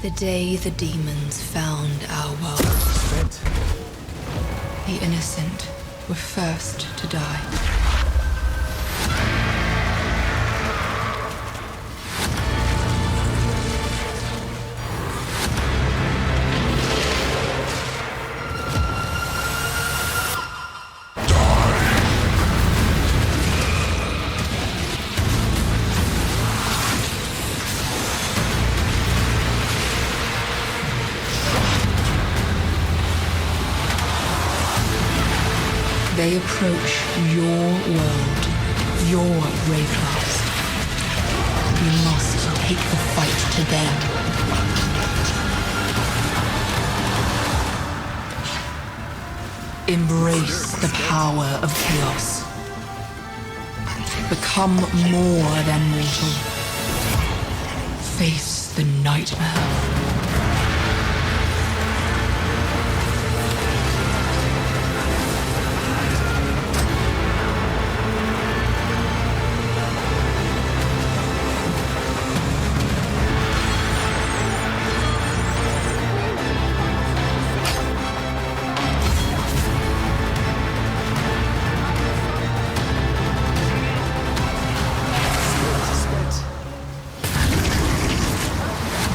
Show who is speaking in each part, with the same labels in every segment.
Speaker 1: The day the demons found our world, the innocent were first to die. They approach your world, your Wraeclast. You must take the fight to them. Embrace the power of chaos. Become more than mortal. Face the nightmare.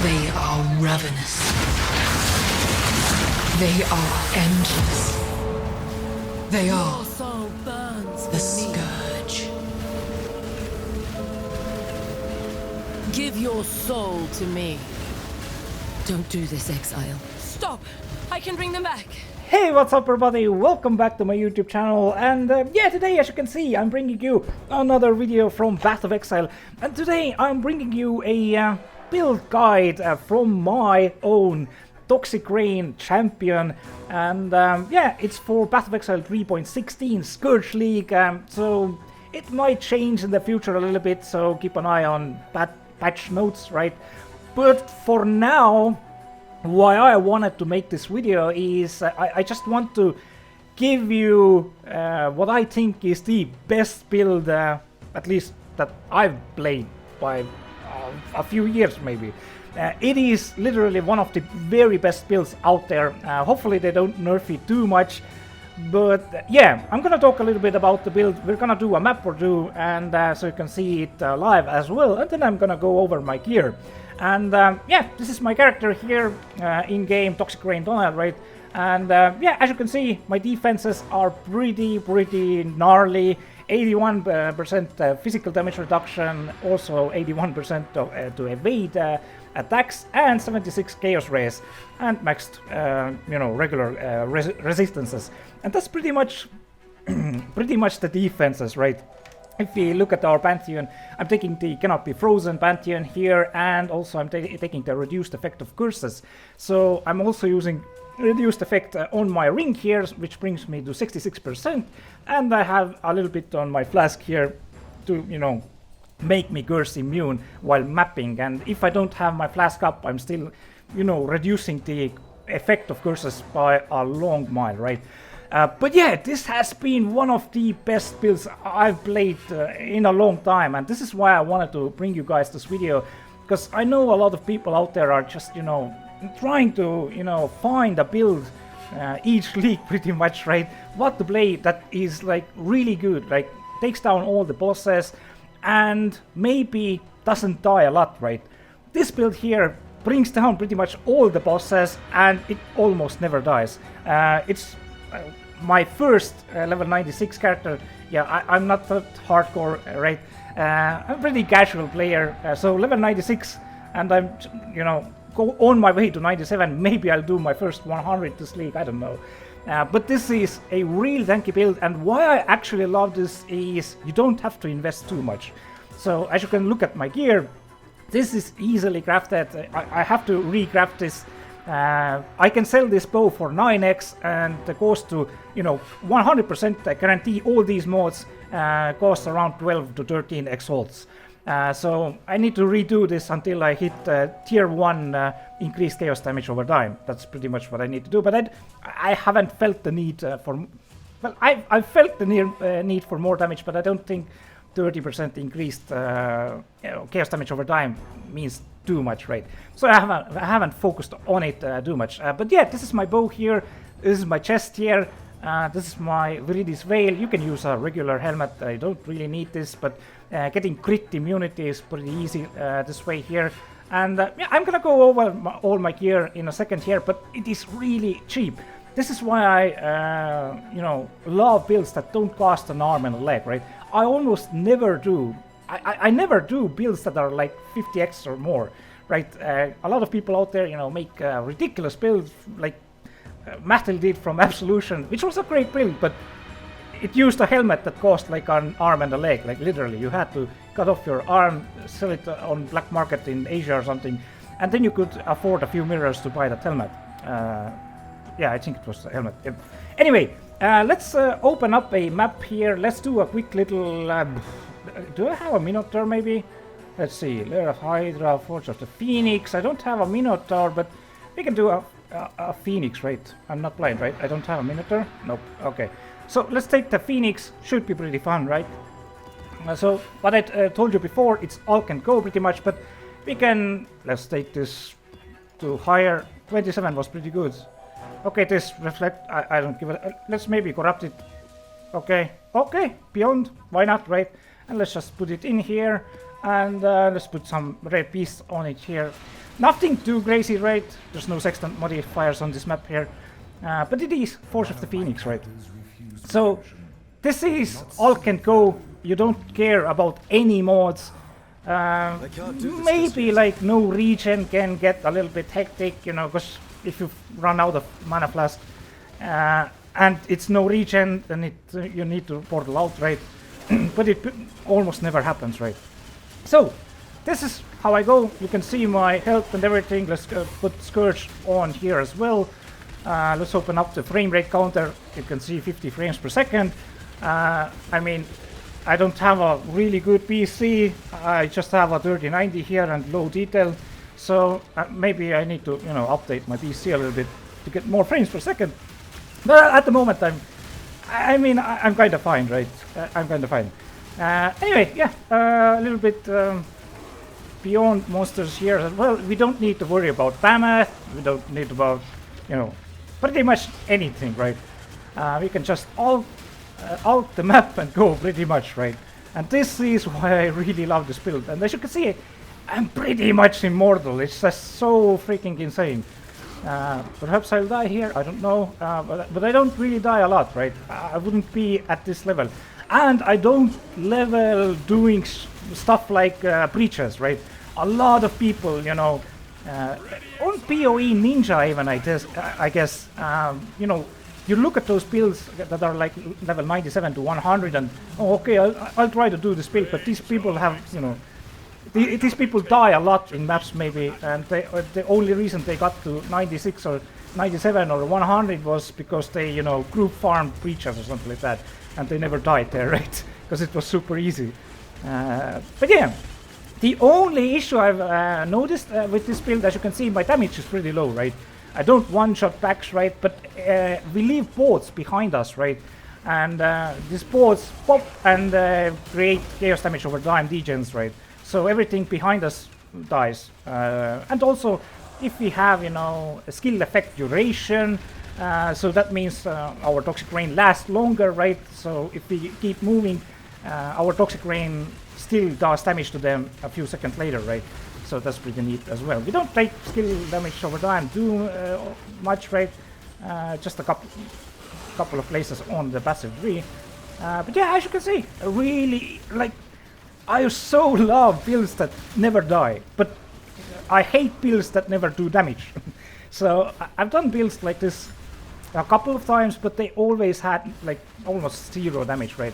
Speaker 1: They are ravenous. They are endless. They are
Speaker 2: Your soul burns
Speaker 1: the
Speaker 2: for me.
Speaker 1: Scourge.
Speaker 2: Give your soul to me. Don't do this, Exile. Stop! I can bring them back.
Speaker 3: Hey, what's up everybody? Welcome back to my YouTube channel, and yeah, today as you can see I'm bringing you another video from Path of Exile, and today I'm bringing you a build guide from my own Toxic Rain champion, and yeah, it's for Path of Exile 3.16 Scourge League, so it might change in the future a little bit, so keep an eye on patch notes, right? But for now, why I wanted to make this video is I just want to give you what I think is the best build, at least that I've played by a few years maybe. It is literally one of the very best builds out there. Hopefully they don't nerf it too much, but yeah, I'm gonna talk a little bit about the build. We're gonna do a map or two, and so you can see it live as well, and then I'm gonna go over my gear. And yeah, this is my character here in game, Toxic Rain Tanel, right? And yeah, as you can see, my defenses are pretty gnarly. 81% physical damage reduction, also 81% to evade attacks, and 76 chaos rays, and maxed, you know, regular resistances. And that's pretty much the defenses, right? If we look at our Pantheon, I'm taking the cannot be frozen Pantheon here, and also I'm taking the reduced effect of curses. So I'm also using reduced effect on my ring here, which brings me to 66%, and I have a little bit on my flask here to, you know, make me curse immune while mapping. And if I don't have my flask up, I'm still, you know, reducing the effect of curses by a long mile, right? But yeah, this has been one of the best builds I've played in a long time, and this is why I wanted to bring you guys this video, because I know a lot of people out there are just, you know, trying to, you know, find a build each league pretty much, right? What to play that is like really good, like takes down all the bosses and maybe doesn't die a lot, right? This build here brings down pretty much all the bosses and it almost never dies. It's my first level 96 character. Yeah, I'm not that hardcore, right? I'm a pretty casual player, so level 96, and I'm, you know, go on my way to 97. Maybe I'll do my first 100 this league, I don't know. But this is a real tanky build, and why I actually love this is you don't have to invest too much. So as you can look at my gear, this is easily crafted. I have to recraft this. I can sell this bow for 9x, and the cost to, you know, 100% guarantee all these mods costs around 12 to 13 exalts. So I need to redo this until I hit tier 1 increased chaos damage over time. That's pretty much what I need to do, but I haven't felt the need for... Well, I felt the need for more damage, but I don't think 30% increased chaos damage over time means too much, right? So I haven't focused on it too much. But yeah, this is my bow here. This is my chest here. This is my Viridi's Veil. You can use a regular helmet. I don't really need this, but getting crit immunity is pretty easy this way here. And yeah, I'm gonna go over all my gear in a second here, but it is really cheap. This is why I, you know, love builds that don't cost an arm and a leg, right? I almost never do. I never do builds that are like 50x or more, right? A lot of people out there, you know, make ridiculous builds like Mattel did from Absolution, which was a great build, but it used a helmet that cost like an arm and a leg, like literally. You had to cut off your arm, sell it on black market in Asia or something, and then you could afford a few mirrors to buy that helmet. Yeah, I think it was the helmet. Yep. Anyway, let's open up a map here. Let's do a quick little... do I have a Minotaur maybe? Let's see. Lair of Hydra, Forge of the Phoenix. I don't have a Minotaur, but we can do a Phoenix, right? I'm not blind, right? I don't have a Minotaur? Nope. Okay. So let's take the Phoenix. Should be pretty fun, right? So what I told you before, it's all can go pretty much, but we can... Let's take this to higher. 27 was pretty good. Okay, this reflect, I don't give it, let's maybe corrupt it. Okay, okay, beyond, why not, right? And let's just put it in here, and let's put some red piece on it here. Nothing too crazy, right? There's no sextant modifiers on this map here, but it is Forge of the Phoenix, right? So, this is all can go, you don't care about any mods. Maybe like no regen can get a little bit hectic, you know, because if you run out of mana flask and it's no regen, then you need to portal out, right? But it almost never happens, right? So this is how I go. You can see my health and everything. Let's put Scourge on here as well. Let's open up the frame rate counter. You can see 50 frames per second. I mean, I don't have a really good PC. I just have a 3090 here and low detail. So maybe I need to, you know, update my PC a little bit to get more frames per second. But at the moment, I'm kind of fine, right? I'm kind of fine. Anyway, yeah, a little bit beyond monsters here as well. We don't need to worry about Mammoth. We don't need about, you know, pretty much anything, right? We can just out the map and go pretty much, right? And this is why I really love this build. And as you can see, I'm pretty much immortal. It's just so freaking insane. Perhaps I'll die here, I don't know. But I don't really die a lot, right? I wouldn't be at this level. And I don't level doing stuff like breaches, right? A lot of people, you know, on PoE Ninja even, I guess, you know, you look at those builds that are like level 97 to 100 and, oh, okay, I'll try to do this build, but these people have, you know, these people die a lot in maps maybe, and the only reason they got to 96 or 97 or 100 was because they, you know, group farmed breaches or something like that, and they never died there, right? Because it was super easy. But yeah, the only issue I've noticed with this build, as you can see, my damage is pretty low, right? I don't one-shot backs, right? But we leave boards behind us, right? And these boards pop and create chaos damage over time, degens, right? So everything behind us dies. And also, if we have, you know, a skill effect duration, so that means our toxic rain lasts longer, right? So if we keep moving, our toxic rain still does damage to them a few seconds later, right? So that's pretty neat as well. We don't take skill damage over time too much, right? Just a couple of places on the passive tree. But yeah, as you can see, really, like, I so love builds that never die, but I hate builds that never do damage. So I've done builds like this a couple of times, but they always had like almost zero damage, right?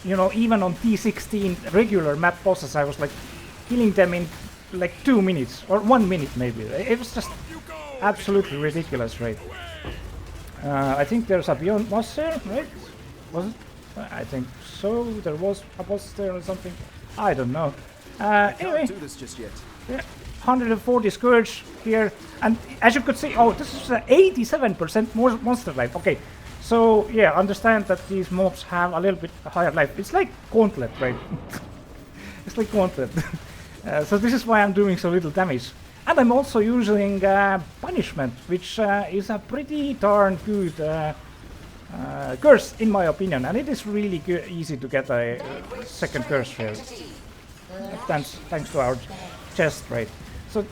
Speaker 3: You know, even on T16 regular map bosses, I was like killing them in like 2 minutes or 1 minute maybe. It was just absolutely ridiculous, right? I think there's a Beyond boss there, right? Was it? I think so. There was a boss there or something. I don't know. Anyway,
Speaker 4: do this just yet.
Speaker 3: Yeah, 140 Scourge here, and as you could see, oh, this is 87% more monster life. Okay, So yeah, understand that these mobs have a little bit higher life. It's like Gauntlet, right? It's like Gauntlet. So this is why I'm doing so little damage. And I'm also using Punishment, which is a pretty darn good curse in my opinion. And it is really easy to get a second curse here. Thanks to our chest, right? So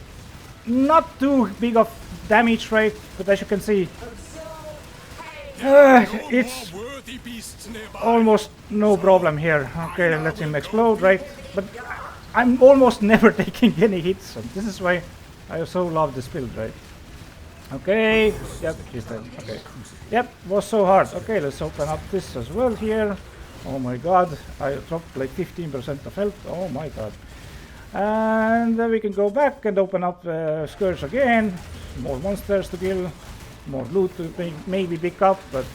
Speaker 3: not too big of damage, right? But as you can see, it's almost no problem here. Okay, let him explode, right? But I'm almost never taking any hits, and this is why I so love this build, right? Okay, yep, he's dead. Okay, yep, was so hard. Okay, let's open up this as well here. Oh my god, I dropped like 15% of health. Oh my god. And then we can go back and open up Scourge again. More monsters to kill. More loot to maybe pick up, but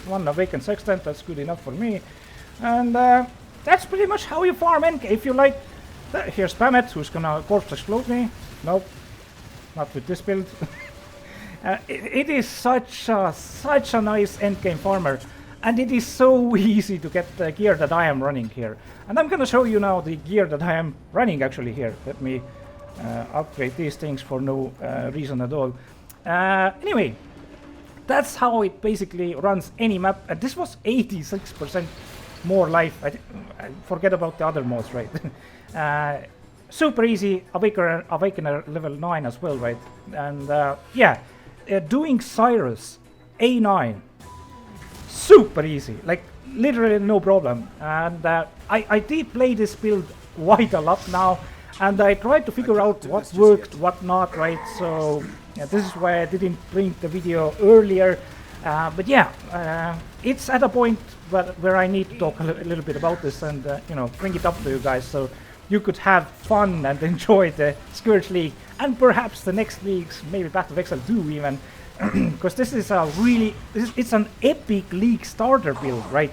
Speaker 3: one awakened sextant, that's good enough for me. And that's pretty much how you farm NK. If you like, here's Pamet, who's gonna corpse explode me. Nope, not with this build. It is such a nice endgame farmer, and it is so easy to get the gear that I am running here. And I'm gonna show you now the gear that I am running actually here. Let me upgrade these things for no reason at all. Anyway, that's how it basically runs any map. And this was 86% more life. I forget about the other modes, right? Super easy. Awakener level 9 as well, right? And yeah, doing Sirus A9, super easy. Like literally no problem. And I did play this build quite a lot now, and I tried to figure out what worked, what not, right? So yeah, this is why I didn't bring the video earlier. But yeah, it's at a point where I need to talk a little bit about this and you know, bring it up to you guys so you could have fun and enjoy the Scourge League and perhaps the next leagues, maybe Battle of Exile 2 even, because this is a really, it's an epic league starter build, right?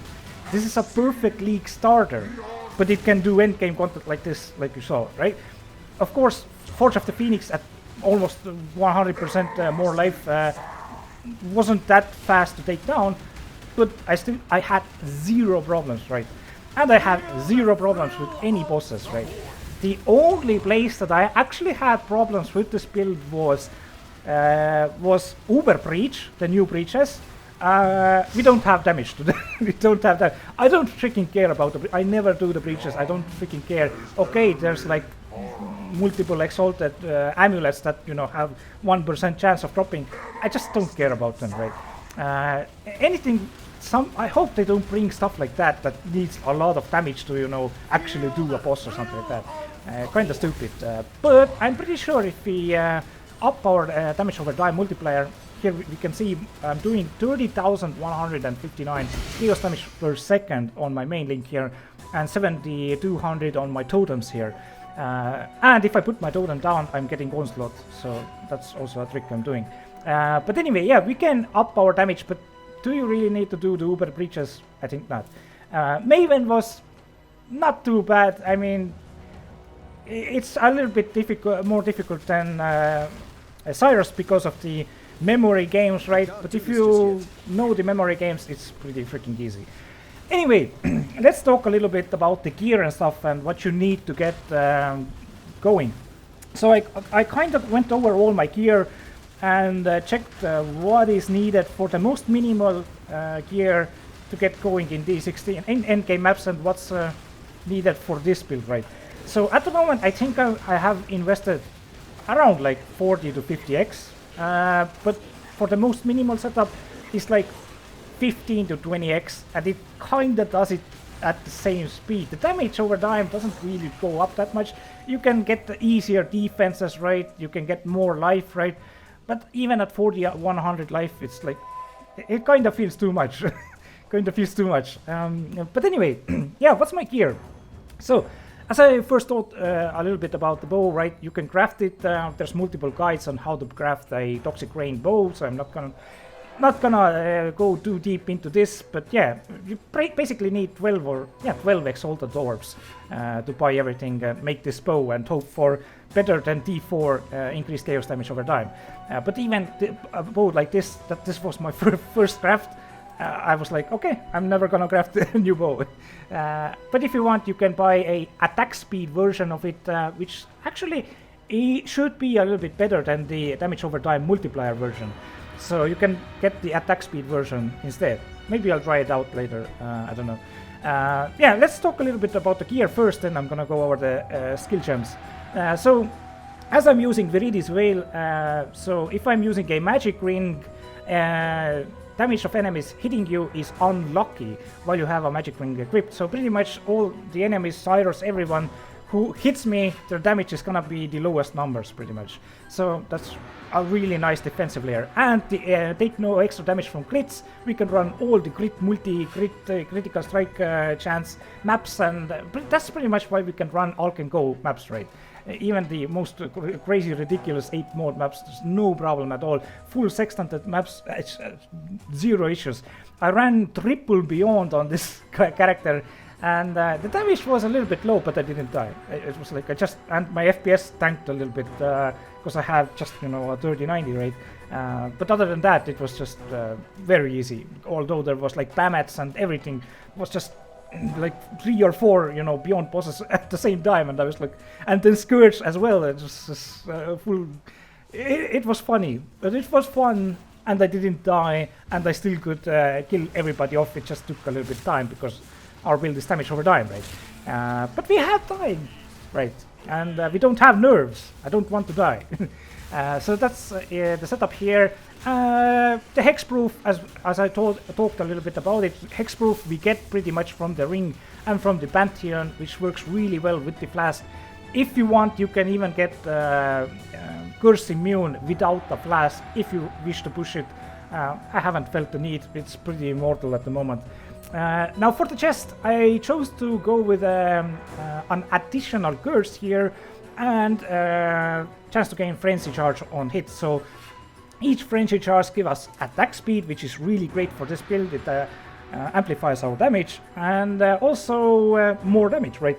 Speaker 3: This is a perfect league starter, but it can do endgame content like this, like you saw, right? Of course, Forge of the Phoenix at almost 100% more life wasn't that fast to take down, but I had zero problems, right? And I had zero problems with any bosses, right? The only place that I actually had problems with this build was Uber Breach, the new breaches. We don't have damage to them. We don't have that. I don't freaking care about I never do the breaches. I don't freaking care. Okay, there's like multiple exalted amulets that, you know, have 1% chance of dropping. I just don't care about them, right? Anything. I hope they don't bring stuff like that that needs a lot of damage to, you know, actually do a boss or something like that. Kind of stupid. But I'm pretty sure if we up our damage over time multiplier, here we can see I'm doing 30,159 chaos damage per second on my main link here, and 7,200 on my totems here. And if I put my totem down, I'm getting onslaught, so that's also a trick I'm doing. But anyway, yeah, we can up our damage, but do you really need to do the Uber breaches? I think not. Maven was not too bad. I mean, it's a little bit more difficult than Sirus because of the memory games, right? But if you know the memory games, it's pretty freaking easy. Anyway, let's talk a little bit about the gear and stuff and what you need to get going. So I kind of went over all my gear and checked what is needed for the most minimal gear to get going in D16 in endgame maps and what's needed for this build, right? So at the moment I think I have invested around like 40 to 50x, but for the most minimal setup it's like 15 to 20x, and it kinda does it at the same speed. The damage over time doesn't really go up that much. You can get the easier defenses, right? You can get more life, right? But even at 40, 100 life, it's like, it kind of feels too much. Kind of feels too much. But anyway, yeah, what's my gear? So, as I first thought a little bit about the bow, right? You can craft it. There's multiple guides on how to craft a Toxic Rain bow, so I'm not gonna go too deep into this. But yeah, you basically need 12 exalted orbs to buy everything, make this bow, and hope for better than D4 increased chaos damage over time. But even a bow like this, this was my first craft, I was like, okay, I'm never gonna craft a new bow. But if you want, you can buy a attack speed version of it, which actually should be a little bit better than the damage over time multiplier version. So you can get the attack speed version instead. Maybe I'll try it out later, I don't know. Yeah, let's talk a little bit about the gear first, then I'm gonna go over the skill gems. So, as I'm using Viridi's Veil, so if I'm using a magic ring, damage of enemies hitting you is unlucky while you have a magic ring equipped. So pretty much all the enemies, Sirus, everyone who hits me, their damage is gonna be the lowest numbers pretty much. So that's a really nice defensive layer. And take no extra damage from crits. We can run all the crit, critical strike chance maps, and that's pretty much why we can run all can go maps, right? Even the most crazy, ridiculous 8 mode maps, there's no problem at all. Full sextanted maps, zero issues. I ran triple beyond on this character, and the damage was a little bit low, but I didn't die. It was like and my FPS tanked a little bit because I have just, you know, a 3090 rate. But other than that, it was just very easy. Although there was like damage and everything was just like 3 or 4, you know, beyond bosses at the same time, and I was like, and then Scourge as well. It was just full. It was funny, but it was fun, and I didn't die, and I still could kill everybody off. It just took a little bit of time because our build is damage over time, right? But we have time, right? And we don't have nerves. I don't want to die. So that's the setup here. The hexproof, as I talked a little bit about it, hexproof we get pretty much from the ring and from the Pantheon, which works really well with the flask. If you want, you can even get curse immune without the flask if you wish to push it. I haven't felt the need. It's pretty immortal at the moment. Now for the chest, I chose to go with an additional curse here and chance to gain frenzy charge on hit. So each frenzy charge gives us attack speed, which is really great for this build. It amplifies our damage and also more damage, right?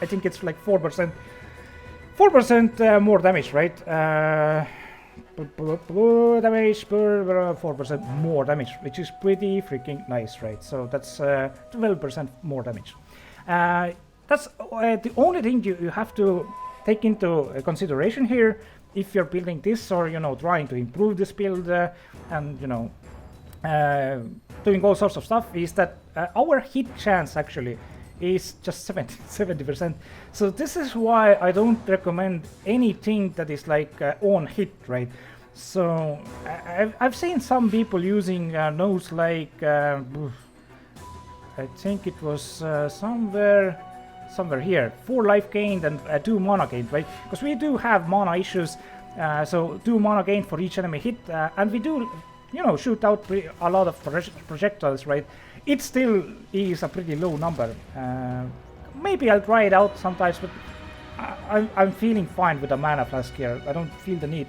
Speaker 3: I think it's like 4% more damage, right? Damage per 4% more damage, which is pretty freaking nice, right? So that's 12% more damage. That's the only thing you have to take into consideration here if you're building this, or, you know, trying to improve this build and, you know, doing all sorts of stuff, is that our hit chance actually is just 70%. So this is why I don't recommend anything that is like on hit, right? So I've seen some people using nodes like I think it was somewhere here, 4 life gained and 2 mana gained, right? Because we do have mana issues, so 2 mana gained for each enemy hit, and we do, you know, shoot out a lot of projectiles, right? It still is a pretty low number. Maybe I'll try it out sometimes, but I'm feeling fine with the mana flask here. I don't feel the need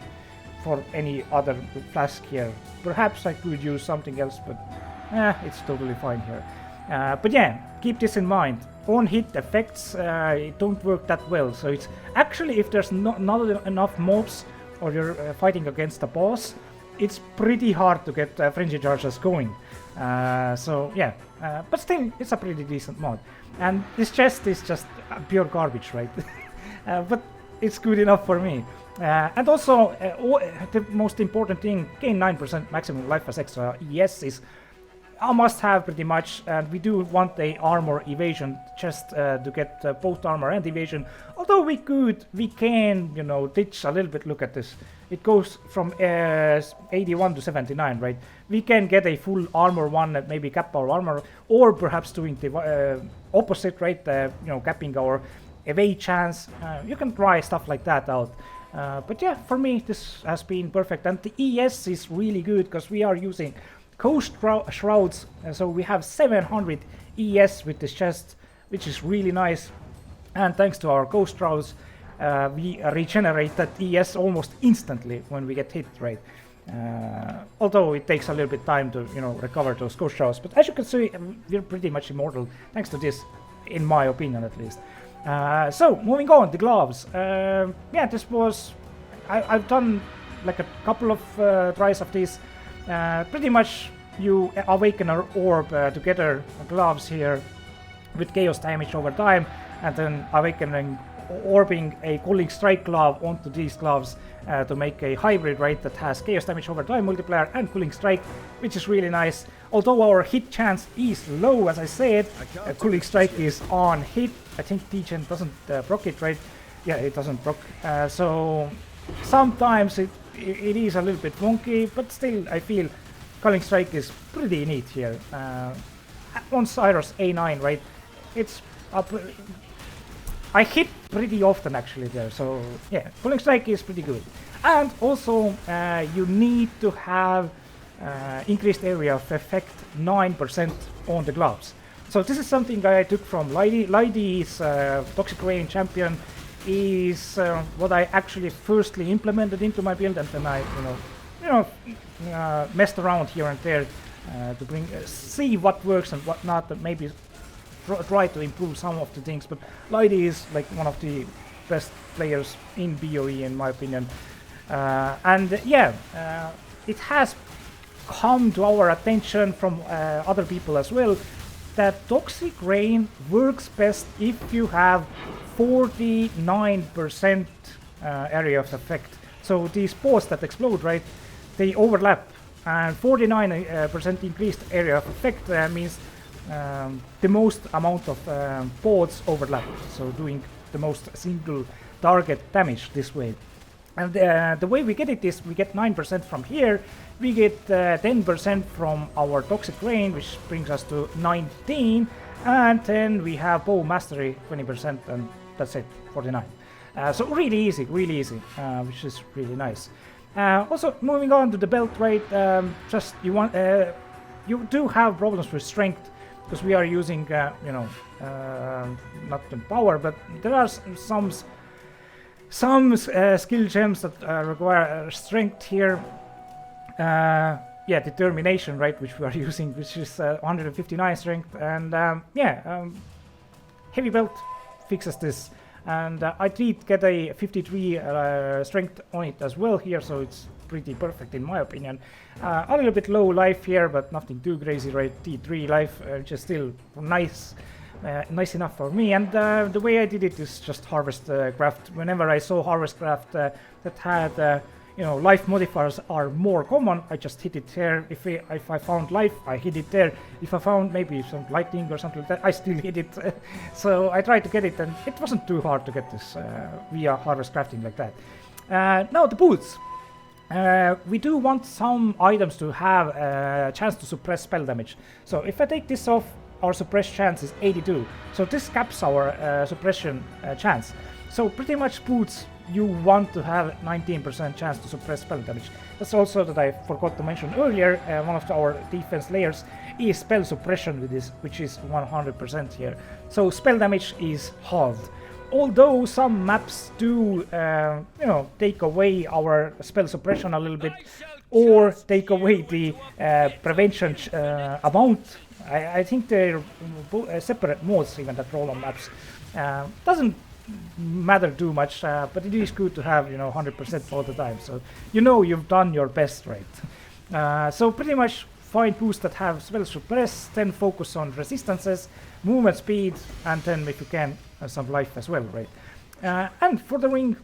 Speaker 3: for any other flask here. Perhaps I could use something else, but it's totally fine here. But yeah, keep this in mind. On hit effects don't work that well. So it's actually, if there's not enough mobs or you're fighting against a boss, it's pretty hard to get frenzy charges going. So yeah, but still, it's a pretty decent mod. And this chest is just pure garbage, right? But it's good enough for me. And also, the most important thing, gain 9% maximum life as extra ES is a must-have pretty much, and we do want a armor evasion chest to get both armor and evasion. Although we can, you know, ditch a little bit. Look at this. It goes from 81 to 79, right? We can get a full armor one, maybe cap our armor, or perhaps doing the opposite, right? You know, capping our evade chance. You can try stuff like that out. But yeah, for me, this has been perfect. And the ES is really good because we are using Ghost Shrouds, so we have 700 ES with this chest, which is really nice. And thanks to our Ghost Shrouds, we regenerate that ES almost instantly when we get hit, right? Although it takes a little bit time to, you know, recover those Ghost Shrouds. But as you can see, we're pretty much immortal thanks to this, in my opinion at least. So moving on, the gloves. Yeah, this was I've done like a couple of tries of these. Pretty much you Awakener orb together gloves here with chaos damage over time, and then awakening orbing a cooling strike glove onto these gloves to make a hybrid, right, that has chaos damage over time multiplier and cooling strike, which is really nice. Although our hit chance is low, as I said, cooling strike is on hit. I think T-Gen doesn't proc it, right? Yeah, it doesn't proc. So sometimes it is a little bit wonky, but still I feel cooling strike is pretty neat here. On Sirus A9, right? It's I hit pretty often actually there, so yeah, cooling strike is pretty good. And also you need to have increased area of effect 9% on the gloves. So this is something I took from Lydie. Lydie's Toxic Rain champion is what I actually firstly implemented into my build, and then I messed around here and there to bring see what works and what not, and maybe try to improve some of the things. But Lydie is like one of the best players in BOE in my opinion, and yeah, it has come to our attention from other people as well that Toxic Rain works best if you have 49% area of effect. So these pods that explode, right, they overlap, and 49% increased area of effect means the most amount of pods overlap, so doing the most single target damage this way. And the way we get it is we get 9% from here, we get 10% from our Toxic Rain, which brings us to 19, and then we have Bow Mastery 20%, and that's it, 49. So really easy, which is really nice. Also moving on to the belt, right, just you do have problems with strength, because we are using, not the power, but there are some skill gems that require strength here. Yeah, determination, right, which we are using, which is 159 strength, and heavy belt fixes this, and I did get a 53 strength on it as well here, so it's pretty perfect in my opinion. A little bit low life here, but nothing too crazy, right? T3 life, which is still nice. Nice enough for me, and the way I did it is just harvest craft. Whenever I saw harvest craft that had life modifiers are more common, I just hit it there. If I found life, I hit it there. If I found maybe some lightning or something like that, I still hit it. So I tried to get it, and it wasn't too hard to get this via harvest crafting like that. Now the boots. We do want some items to have a chance to suppress spell damage. So if I take this off, our suppress chance is 82. So this caps our suppression chance. So pretty much boots, you want to have 19% chance to suppress spell damage. That's also that I forgot to mention earlier, one of our defense layers is spell suppression with this, which is 100% here. So spell damage is halved. Although some maps do, take away our spell suppression a little bit, or take away the prevention amount. I think they're separate modes even that roll on maps. Doesn't matter too much, but it is good to have 100% all the time. So you've done your best, right? So pretty much find boosts that have spell suppress, then focus on resistances, movement speed, and then if you can some life as well, right? And for the ring,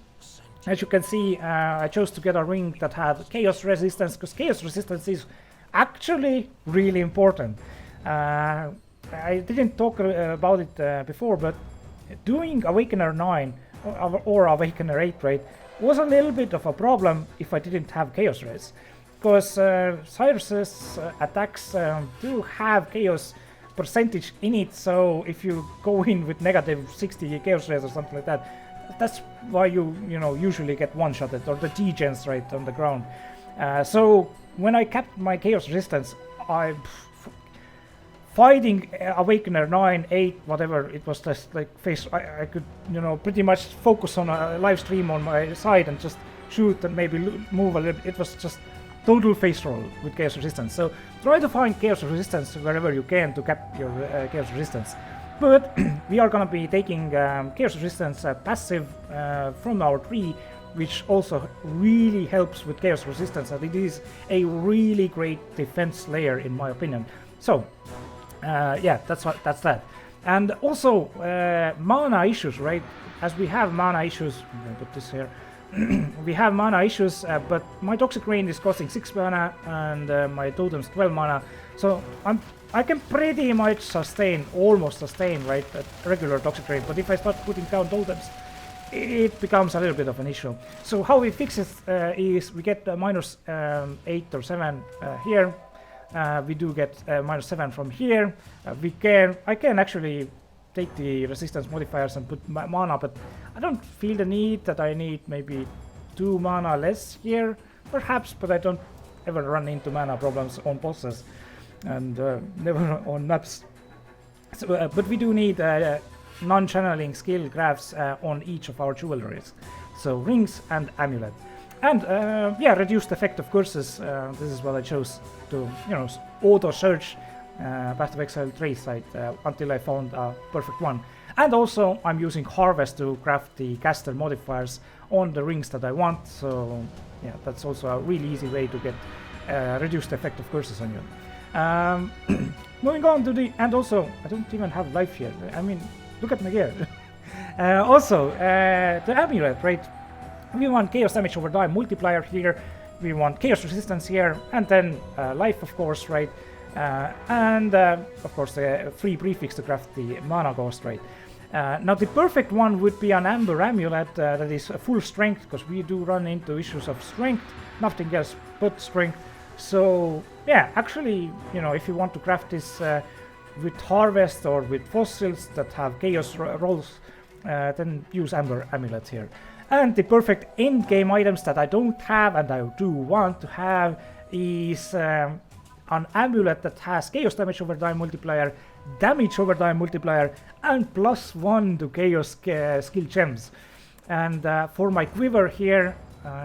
Speaker 3: as you can see, I chose to get a ring that had chaos resistance, because chaos resistance is actually really important. I didn't talk about it before, but doing Awakener 9 or Awakener 8, right, was a little bit of a problem if I didn't have Chaos Res. Because Sirus's attacks do have Chaos percentage in it, so if you go in with negative 60 Chaos Res or something like that, that's why you usually get one-shotted, or the T-gens right on the ground. So when I kept my Chaos Resistance, fighting Awakener 9, 8, whatever, it was just like I could, pretty much focus on a live stream on my side and just shoot and maybe move a little. It was just total face roll with Chaos Resistance. So try to find Chaos Resistance wherever you can to cap your Chaos Resistance. But we are gonna be taking Chaos Resistance passive from our tree which also really helps with chaos resistance, and it is a really great defense layer in my opinion. So yeah, that's that. And also mana issues, right? As we have mana issues, I'm gonna put this here. We have mana issues, but my Toxic Rain is costing 6 mana and my Totem's 12 mana, so I can pretty much almost sustain, right, at regular Toxic Rain. But if I start putting down Totems, it becomes a little bit of an issue. So how we fix it is we get minus 8 or 7 here. We do get minus 7 from here. I can actually take the resistance modifiers and put mana, but I don't feel the need that I need maybe 2 mana less here, perhaps, but I don't ever run into mana problems on bosses and never on maps. So, but we do need non-channeling skill graphs on each of our jewelries, so rings and amulet. And yeah, reduced effect of curses. This is what I chose to, auto search Path of Exile trade site until I found a perfect one. And also I'm using Harvest to craft the caster modifiers on the rings that I want. So yeah, that's also a really easy way to get reduced effect of curses on you. Moving on to the, and also I don't even have life here. I mean, look at my gear. Also the amulet, right? We want chaos damage over time multiplier here, we want chaos resistance here, and then life, of course, right? And of course a free prefix to craft the mana cost, right? Now the perfect one would be an amber amulet that is full strength, because we do run into issues of strength, nothing else but strength. So yeah, actually, if you want to craft this with harvest or with fossils that have chaos rolls, then use amber amulet here. And the perfect endgame items that I don't have and I do want to have is an amulet that has chaos damage over time multiplier, damage over time multiplier, and +1 to chaos skill gems. And for my quiver here,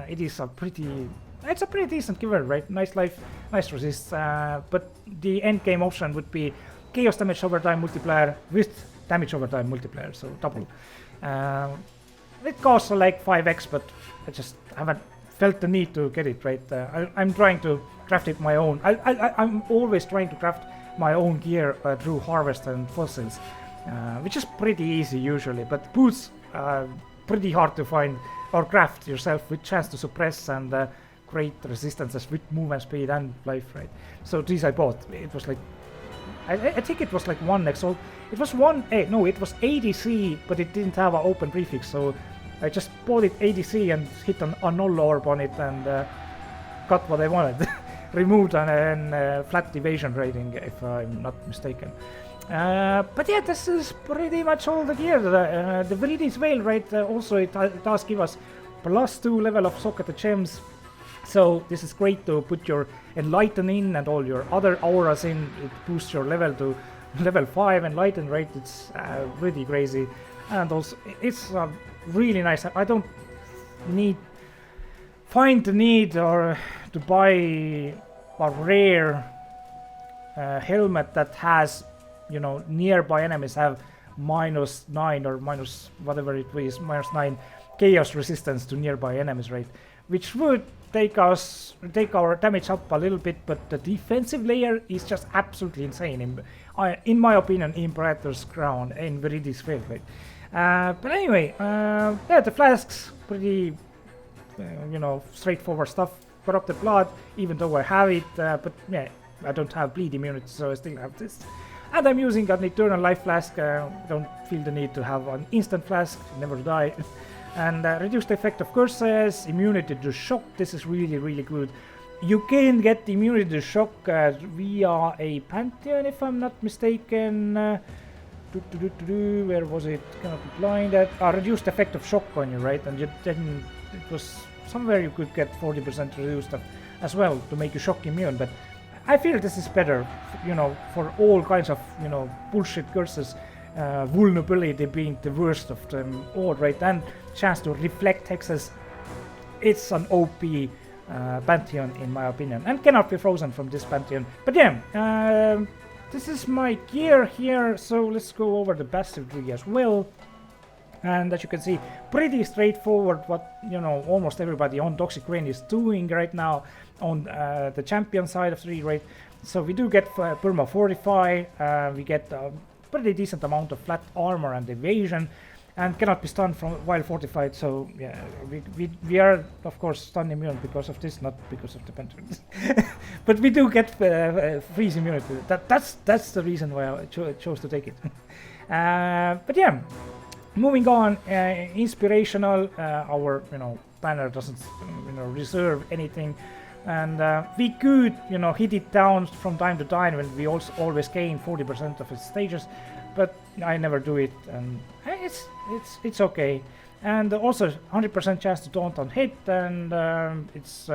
Speaker 3: it's a pretty decent quiver, right? Nice life, nice resist. But the endgame option would be chaos damage over time multiplier with damage over time multiplier, so double. It costs like 5x, but I just haven't felt the need to get it, right? I'm trying to craft it my own. I'm always trying to craft my own gear through harvest and fossils, which is pretty easy usually, but boots are pretty hard to find or craft yourself with chance to suppress and great resistances with movement speed and life, right? So these I bought. It was like, I think it was like 1x old. It was it was ADC, but it didn't have an open prefix, so I just bought it ADC and hit an null orb on it and got what I wanted. Removed an flat evasion rating, if I'm not mistaken. But yeah, this is pretty much all the gear. The Viridi's Veil, right? Also, it does give us +2 level of socket gems. So this is great to put your Enlighten in and all your other auras in. It boosts your level to level 5 Enlighten, right? It's really crazy. And also, it's really nice. I don't find the need or to buy a rare helmet that has, nearby enemies have -9 or minus whatever it is, -9 chaos resistance to nearby enemies, right? Which would take our damage up a little bit, but the defensive layer is just absolutely insane. In my opinion, Imperator's Crown in Viridi's Veil, right? But anyway, yeah, the flasks, pretty, straightforward stuff. Corrupted Blood, even though I have it, but yeah, I don't have bleed immunity, so I still have this. And I'm using an Eternal Life Flask. Don't feel the need to have an instant flask, never die. And reduced effect of curses, immunity to shock. This is really, really good. You can get immunity to shock via a Pantheon, if I'm not mistaken. Where was it? Cannot be blinded. Reduced effect of shock on you, right? And then it was somewhere you could get 40% reduced as well to make you shock immune. But I feel this is better, for all kinds of, bullshit curses. Vulnerability being the worst of them all, right? And chance to reflect hexes. It's an OP Pantheon in my opinion, and cannot be frozen from this Pantheon. But yeah, this is my gear here, so let's go over the passive tree as well. And as you can see, pretty straightforward what, you know, almost everybody on Toxic Rain is doing right now on the champion side of 3, right? So we do get Perma Fortify, we get a pretty decent amount of flat armor and evasion, and cannot be stunned from while fortified. So yeah, we are of course stun immune because of this, not because of the Pantheon. But we do get freeze immunity. That's the reason why I chose to take it. But yeah. Moving on, inspirational, our, you know, banner doesn't, you know, reserve anything, and we could, you know, hit it down from time to time when we also always gain 40% of its stages, but I never do it, and it's okay. And also 100% chance to taunt on hit, and it's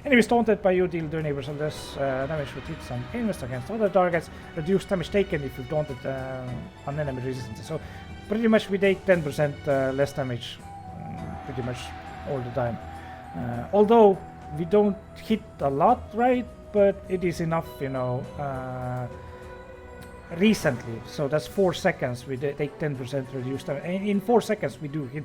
Speaker 3: enemies taunted by you deal 20% less damage with hits and aimless against other targets, reduce damage taken if you taunted on enemy resistance. So pretty much we take 10% less damage pretty much all the time. Although we don't hit a lot, right? But it is enough, you know, recently. So that's 4 seconds we take 10% reduced damage. In 4 seconds we do hit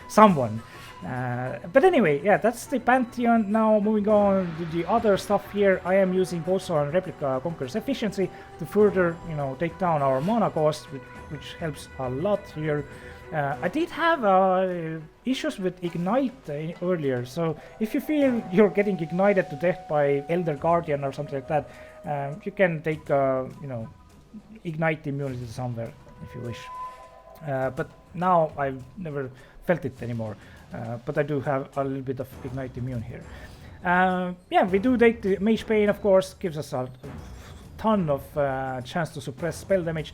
Speaker 3: someone. But anyway, yeah, that's the Pantheon. Now moving on to the other stuff here, I am using also on Replica Conqueror's efficiency to further, you know, take down our mana cost, which helps a lot here. I did have issues with Ignite earlier, so if you feel you're getting ignited to death by Elder Guardian or something like that, you can take, you know, Ignite immunity somewhere if you wish. But now I've never felt it anymore, but I do have a little bit of Ignite immune here. Yeah, we do take the Mage Pain, of course, gives us a ton of chance to suppress spell damage.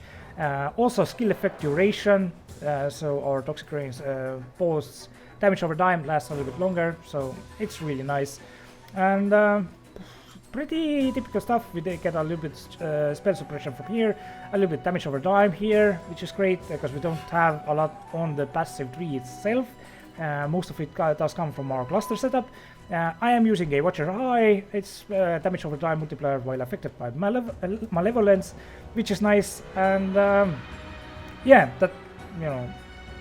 Speaker 3: Also skill effect duration, so our Toxic Rain's posts damage over time lasts a little bit longer, so it's really nice. And pretty typical stuff. We get a little bit spell suppression from here, a little bit damage over time here, which is great because we don't have a lot on the passive tree itself. Most of it does come from our cluster setup. I am using a Watcher Eye. It's damage over time multiplier while affected by malevolence, which is nice. And yeah, that, you know,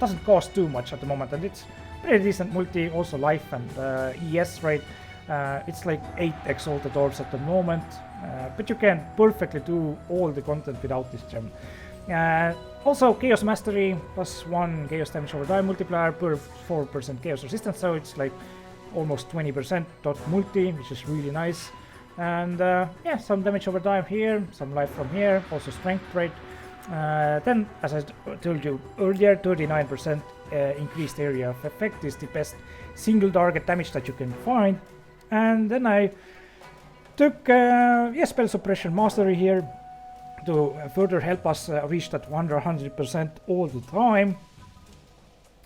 Speaker 3: doesn't cost too much at the moment, and it's pretty decent multi. Also life and ES, right? It's like 8 exalted orbs at the moment, but you can perfectly do all the content without this gem. Also Chaos Mastery, +1 Chaos damage over time multiplier per 4% Chaos resistance, so it's like almost 20% dot multi, which is really nice. And yeah, some damage over time here, some life from here, also strength, right? Then, as I told you earlier, 39% increased area of effect is the best single target damage that you can find. And then I took yeah, Spell Suppression Mastery here to further help us reach that 100% all the time.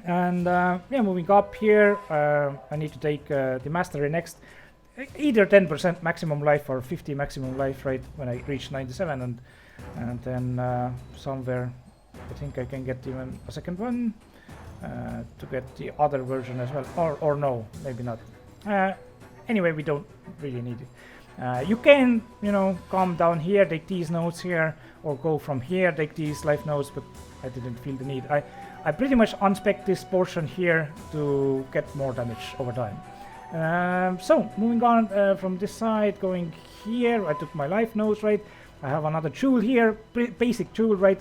Speaker 3: And yeah, moving up here, I need to take the Mastery next. Either 10% maximum life or 50 maximum life, right, when I reach 97, and then somewhere I think I can get even a second one to get the other version as well, or no, maybe not. Anyway, we don't really need it. You can, you know, come down here, take these nodes here, or go from here, take these life nodes, but I didn't feel the need. I pretty much unspec this portion here to get more damage over time. So, moving on from this side, going here, I took my life nodes, right? I have another jewel here, basic jewel, right?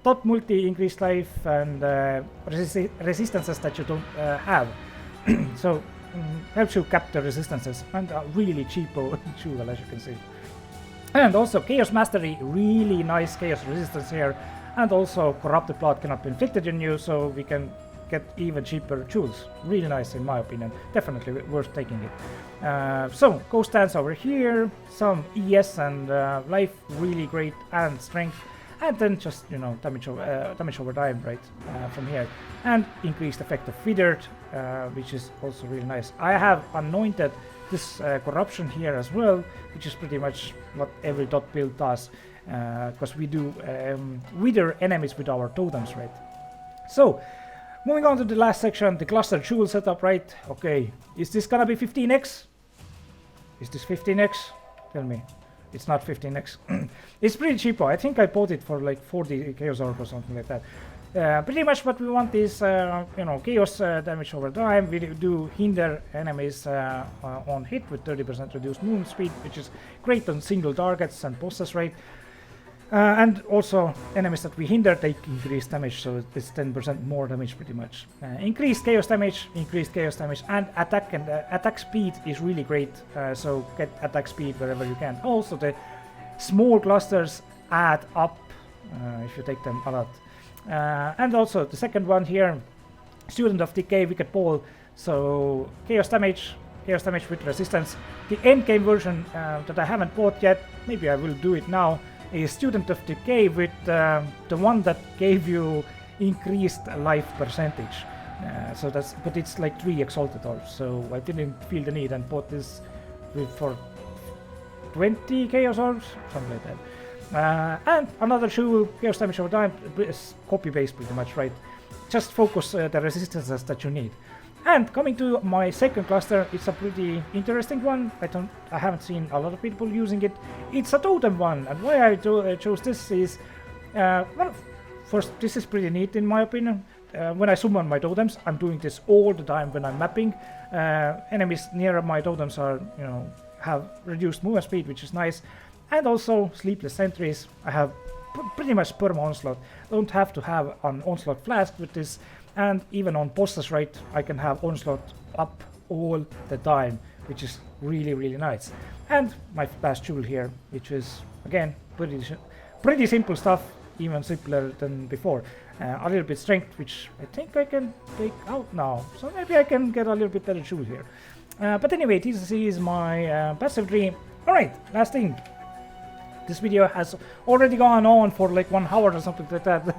Speaker 3: Dot multi, increased life, and resistances that you don't have. So, helps you capture resistances, and a really cheapo jewel, as you can see. And also Chaos Mastery, really nice Chaos resistance here, and also Corrupted Blood cannot be inflicted on you, so we can get even cheaper jewels. Really nice in my opinion, definitely worth taking it. So Ghost Dance over here, some ES and life, really great, and strength. And then just, you know, damage over time, right, from here. And increased effect of Withered, which is also really nice. I have anointed this corruption here as well, which is pretty much what every dot build does, because we do wither enemies with our totems, right? So, moving on to the last section, the cluster jewel setup, right? Okay, is this gonna be 15x? Is this 15x? Tell me. It's not 15x. It's pretty cheap. I think I bought it for like 40 Chaos Orb or something like that. Pretty much what we want is, you know, chaos damage over time. We do hinder enemies on hit with 30% reduced movement speed, which is great on single targets and bosses, right? And also enemies that we hinder take increased damage, so it's 10% more damage pretty much. Increased chaos damage, and attack speed is really great. So get attack speed wherever you can. Also the small clusters add up if you take them a lot. And also the second one here, Student of Decay, Wicked Ball. So chaos damage with resistance. The endgame version that I haven't bought yet, maybe I will do it now, is Student of Decay with the one that gave you increased life percentage. So that's, but it's like 3 exalted orbs, so I didn't feel the need and bought this for 20 chaos orbs, something like that. And another shoe, chaos damage over time, is copy paste pretty much, right? Just focus the resistances that you need. And coming to my second cluster, it's a pretty interesting one. I haven't seen a lot of people using it. It's a totem one, and why I chose this is, well, first, this is pretty neat in my opinion. When I summon my totems, I'm doing this all the time when I'm mapping. Enemies near my totems are, you know, have reduced movement speed, which is nice. And also Sleepless Sentries. I have pretty much perma onslaught. Don't have to have an onslaught flask with this. And even on bosses, right, I can have onslaught up all the time, which is really, really nice. And my last jewel here, which is, again, pretty simple stuff, even simpler than before. A little bit strength, which I think I can take out now. So maybe I can get a little bit better jewel here. But anyway, this is my passive tree. Alright, last thing. This video has already gone on for like 1 hour or something like that.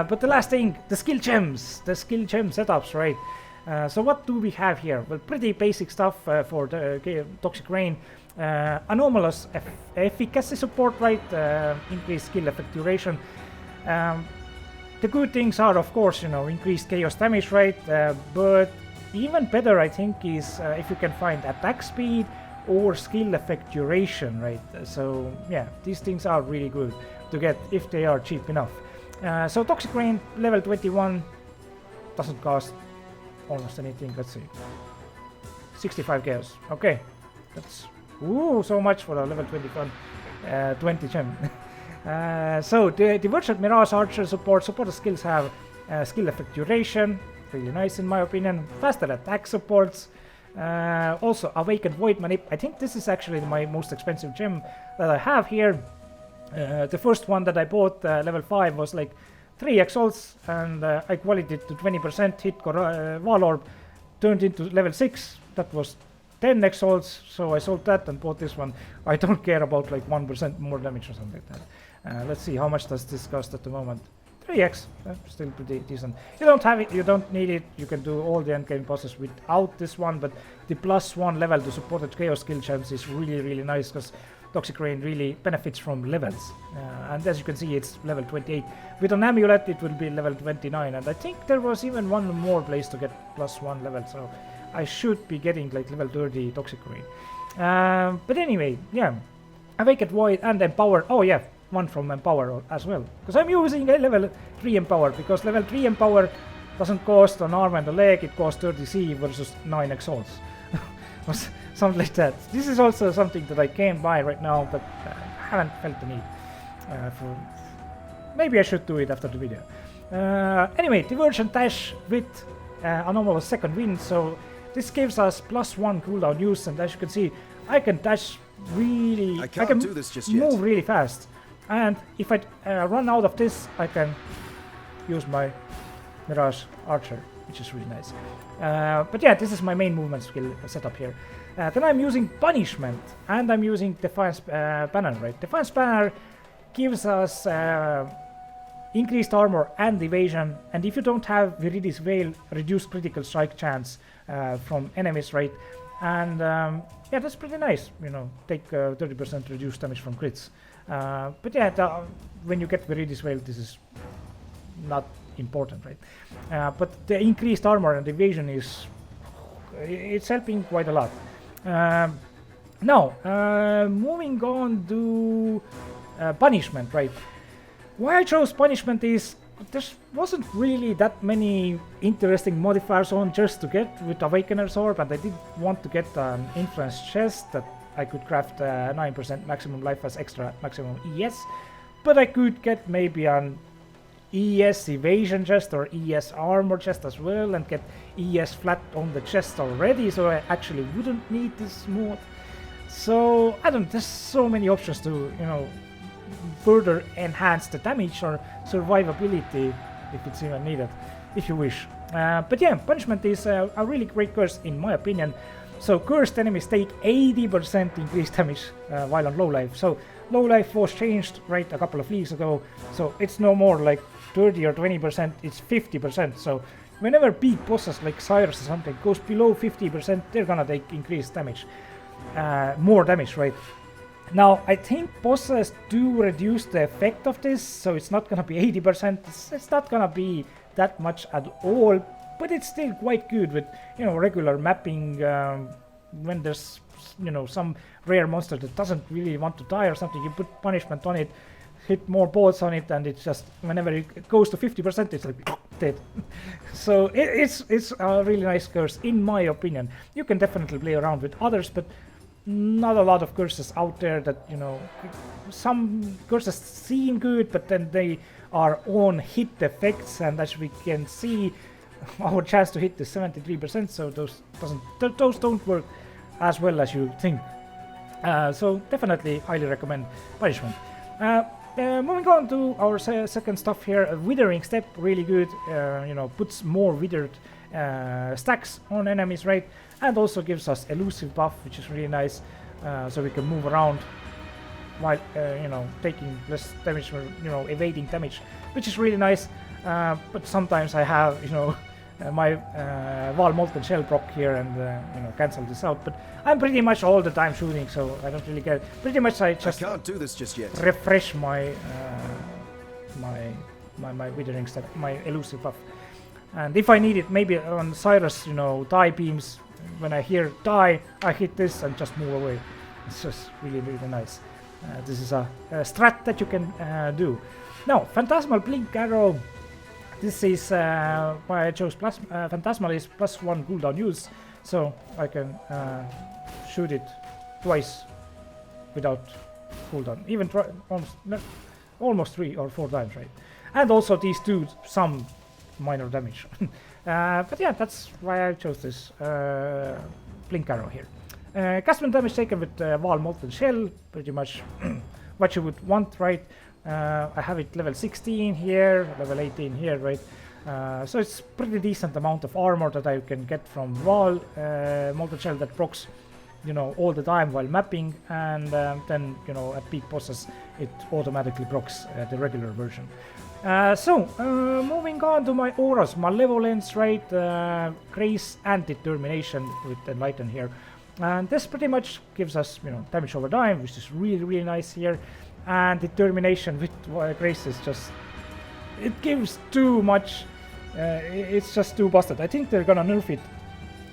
Speaker 3: But the last thing, the skill gems setups, right? So what do we have here? Well, pretty basic stuff for the Toxic Rain. Anomalous efficacy support, right? Increased skill effect duration. The good things are, of course, you know, increased chaos damage, right? But even better, I think, is if you can find attack speed or skill effect duration, right? So yeah, these things are really good to get if they are cheap enough. So Toxic Rain level 21 doesn't cost almost anything. Let's see, 65 chaos. Okay, that's so much for a level 21 20 gem. So the Virtual Mirage Archer support skills have skill effect duration, really nice in my opinion. Faster attack supports. Also Awakened Void Manip. I think this is actually my most expensive gem that I have here. The first one that I bought, level 5, was like 3 exalts, and I qualified it to 20% hit Wall Orb, turned into level 6. That was 10 exalts, so I sold that and bought this one. I don't care about like 1% more damage or something like that. Let's see, how much does this cost at the moment? 3x, still pretty decent. You don't have it, you don't need it, you can do all the endgame bosses without this one, but the +1 level to supported chaos skill gems is really, really nice, because Toxic Rain really benefits from levels. And as you can see, it's level 28. With an amulet, it will be level 29, and I think there was even one more place to get +1 level, so I should be getting like level 30 Toxic Rain. But anyway, yeah, Awakened Void and Empower. Oh yeah, one from Empower as well, because I'm using a level 3 Empower, because level 3 Empower doesn't cost an arm and a leg, it costs 30 C versus 9 exalts. Something like that. This is also something that I can't buy right now, but I haven't felt the need for. Maybe I should do it after the video. Anyway, Diversion Dash with Anomalous Second Wind, so this gives us +1 cooldown use, and as you can see, I can dash really. I can do this just move really fast. And if I run out of this, I can use my Mirage Archer, which is really nice. But yeah, this is my main movement skill setup here. Then I'm using Punishment, and I'm using Defiance Banner, right? Defiance Banner gives us increased armor and evasion, and if you don't have Viridi's Veil, reduced critical strike chance from enemies, right? And yeah, that's pretty nice, you know, take 30% reduced damage from crits. But yeah, when you get Viridi's Veil, this is not important, right? But the increased armor and evasion it's helping quite a lot. Now, moving on to Punishment, right? Why I chose Punishment is there wasn't really that many interesting modifiers on just to get with Awakener's Orb, and I did want to get an Influence chest that I could craft 9% maximum life as extra maximum ES, but I could get maybe an ES evasion chest or ES armor chest as well and get ES flat on the chest already, so I actually wouldn't need this mod. So I don't, there's so many options to, you know, further enhance the damage or survivability if it's even needed, if you wish. But yeah, Punishment is a really great curse in my opinion. So cursed enemies take 80% increased damage while on low life. So low life was changed right a couple of weeks ago, so it's no more like 30 or 20%, it's 50%. So whenever big bosses like Sirus or something goes below 50%, they're gonna take increased damage, more damage, right? Now I think bosses do reduce the effect of this, so it's not gonna be 80%, it's not gonna be that much at all, but it's still quite good with, you know, regular mapping when there's, you know, some rare monster that doesn't really want to die or something. You put punishment on it, hit more bolts on it, and it's just whenever it goes to 50%, it's like dead. So it's a really nice curse in my opinion. You can definitely play around with others, but not a lot of curses out there that, you know, some curses seem good, but then they are on hit effects, and as we can see, our chance to hit is 73%, so those don't work as well as you think. So definitely highly recommend Punishment. Moving on to our second stuff here, Withering Step, really good, you know, puts more withered stacks on enemies, right? And also gives us elusive buff, which is really nice, so we can move around while, you know, taking less damage or, you know, evading damage, which is really nice. But sometimes I have, you know, my Val Molten Shell proc here and, you know, cancel this out. But I'm pretty much all the time shooting, so I don't really care. Pretty much I just
Speaker 4: can't do this just yet.
Speaker 3: Refresh my my Withering Step, my elusive buff. And if I need it, maybe on Sirus, you know, die beams, when I hear die, I hit this and just move away. It's just really, really nice. This is a strat that you can do. Now, Phantasmal Blink Arrow. This is why I chose Phantasmal is +1 cooldown use, so I can shoot it twice without cooldown, even almost 3 or 4 times, right? And also these do some minor damage. But yeah, that's why I chose this Blink Arrow here. Castman damage taken with Val Molten Shell, pretty much what you would want, right? I have it level 16 here, level 18 here, right? So it's pretty decent amount of armor that I can get from Val Molten Shell that procs, you know, all the time while mapping, and then, you know, at peak bosses it automatically procs the regular version. So moving on to my auras, Malevolence, right? Grace and Determination with Enlighten here, and this pretty much gives us, you know, damage over time, which is really, really nice here. And Determination with Grace is just, it gives too much, it's just too busted. I think they're gonna nerf it,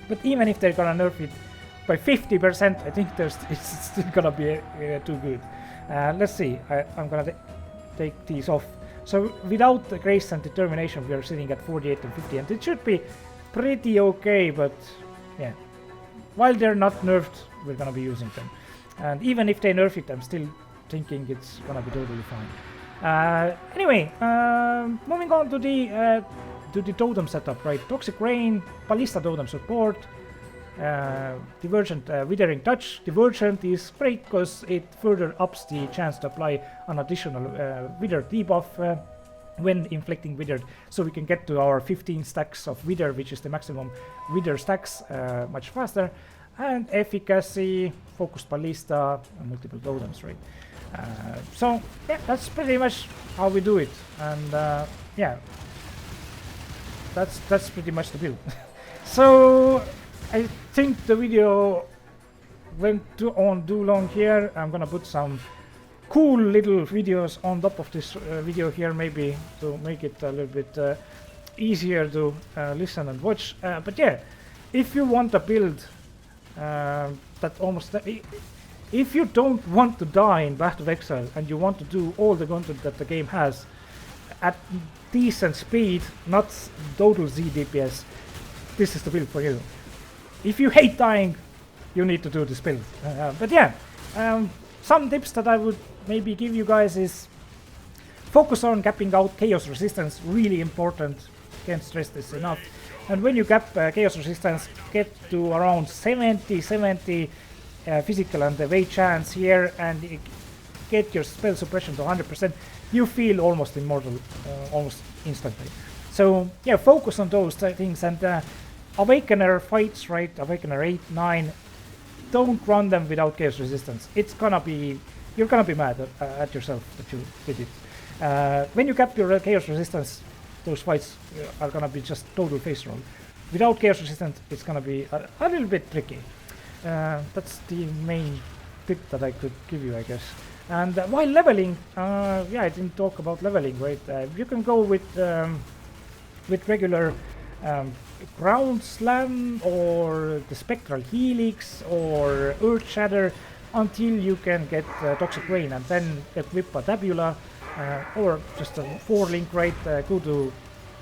Speaker 3: but even if they're gonna nerf it by 50%, I think it's still gonna be too good. Let's see, I'm gonna take these off. So without the Grace and Determination, we are sitting at 48 and 50, and it should be pretty okay, but yeah, while they're not nerfed, we're gonna be using them. And even if they nerf it, I'm still thinking it's gonna be totally fine. Anyway, moving on to the totem setup, right? Toxic Rain, Ballista Totem support, Divergent Withering Touch. Divergent is great because it further ups the chance to apply an additional Wither debuff when inflicting Withered, so we can get to our 15 stacks of Wither, which is the maximum Wither stacks, much faster. And Efficacy, Focused Ballista, and multiple totems, right? So yeah, that's pretty much how we do it, and yeah, that's pretty much the build. So I think the video went on too long here. I'm gonna put some cool little videos on top of this video here, maybe to make it a little bit easier to listen and watch. But yeah, if you want a build that almost, if you don't want to die in Path of Exile and you want to do all the content that the game has, at decent speed, not total Z DPS, this is the build for you. If you hate dying, you need to do this build. But yeah, some tips that I would maybe give you guys is focus on capping out chaos resistance, really important, can't stress this enough. And when you cap chaos resistance, get to around 70 physical and weight chance here, and get your spell suppression to 100%, you feel almost immortal, almost instantly. So yeah, focus on those things. And Awakener fights, right? Awakener 8, 9, don't run them without chaos resistance. It's gonna be, you're gonna be mad at yourself that you did it. When you cap your chaos resistance, those fights are gonna be just total face roll. Without chaos resistance, it's gonna be a little bit tricky. That's the main tip that I could give you, I guess. And while leveling, yeah, I didn't talk about leveling, right? You can go with regular ground slam or the spectral helix or earth shatter until you can get toxic rain, and then equip a tabula or just a 4-link, right? Go to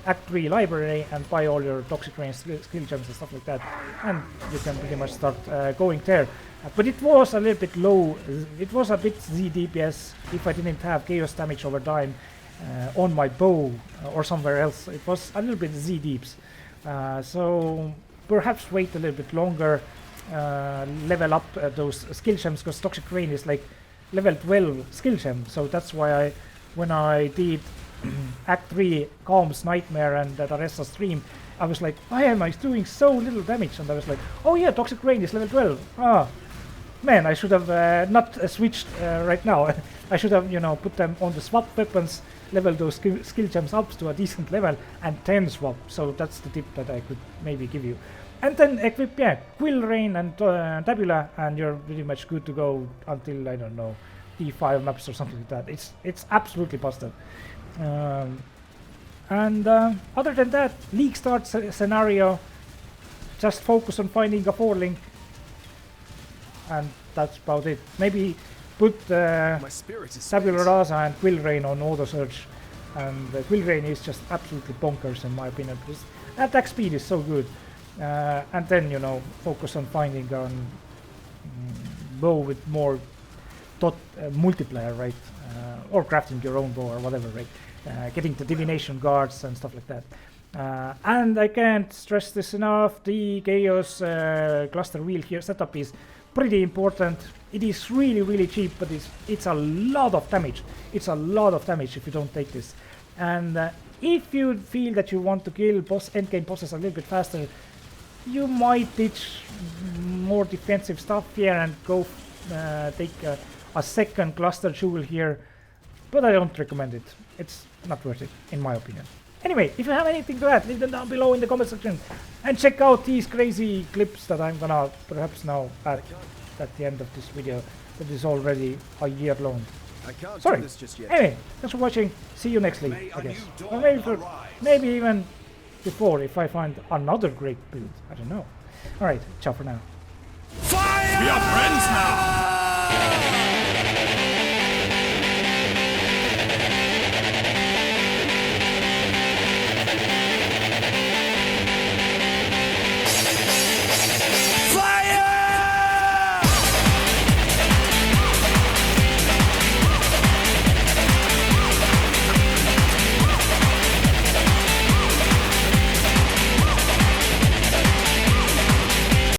Speaker 3: Act 3 library and buy all your toxic rain skill gems and stuff like that, and you can pretty much start going there. But it was a little bit low, it was a bit Z DPS if I didn't have chaos damage over time on my bow or somewhere else. It was a little bit Z deeps. So perhaps wait a little bit longer, level up those skill gems, because toxic rain is like level 12 skill gem. So that's why when I did Act 3 Calm's Nightmare and Aressa's Stream, I was like, why am I doing so little damage? And I was like, oh yeah, toxic rain is level 12. Ah, man, I should have not switched right now. I should have, you know, put them on the swap weapons, level those skill gems up to a decent level, and then swap. So that's the tip that I could maybe give you. And then equip, yeah, Quill Rain and Tabula, and you're pretty much good to go until, I don't know, D5 maps or something like that. It's absolutely busted. And other than that, League Start scenario, just focus on finding a 4-link, and that's about it. Maybe put Tabula Rasa and Quill Rain on auto search, and Quill Rain is just absolutely bonkers in my opinion, because attack speed is so good. And then, you know, focus on finding bow with more multiplier, right? Or crafting your own bow or whatever, right? Getting the divination guards and stuff like that. And I can't stress this enough, the chaos cluster wheel here setup is pretty important. It is really cheap, but it's a lot of damage. It's a lot of damage if you don't take this. And if you feel that you want to kill endgame bosses a little bit faster, you might ditch more defensive stuff here and go take a second cluster jewel here, but I don't recommend it. It's not worth it, in my opinion. Anyway, if you have anything to add, leave them down below in the comment section, and check out these crazy clips that I'm gonna perhaps now add at the end of this video that is already a year long. Sorry. Anyway, thanks for watching. See you next week, I guess. Or maybe even before, if I find another great build. I don't know. Alright, ciao for now.
Speaker 4: Fire! We are friends now!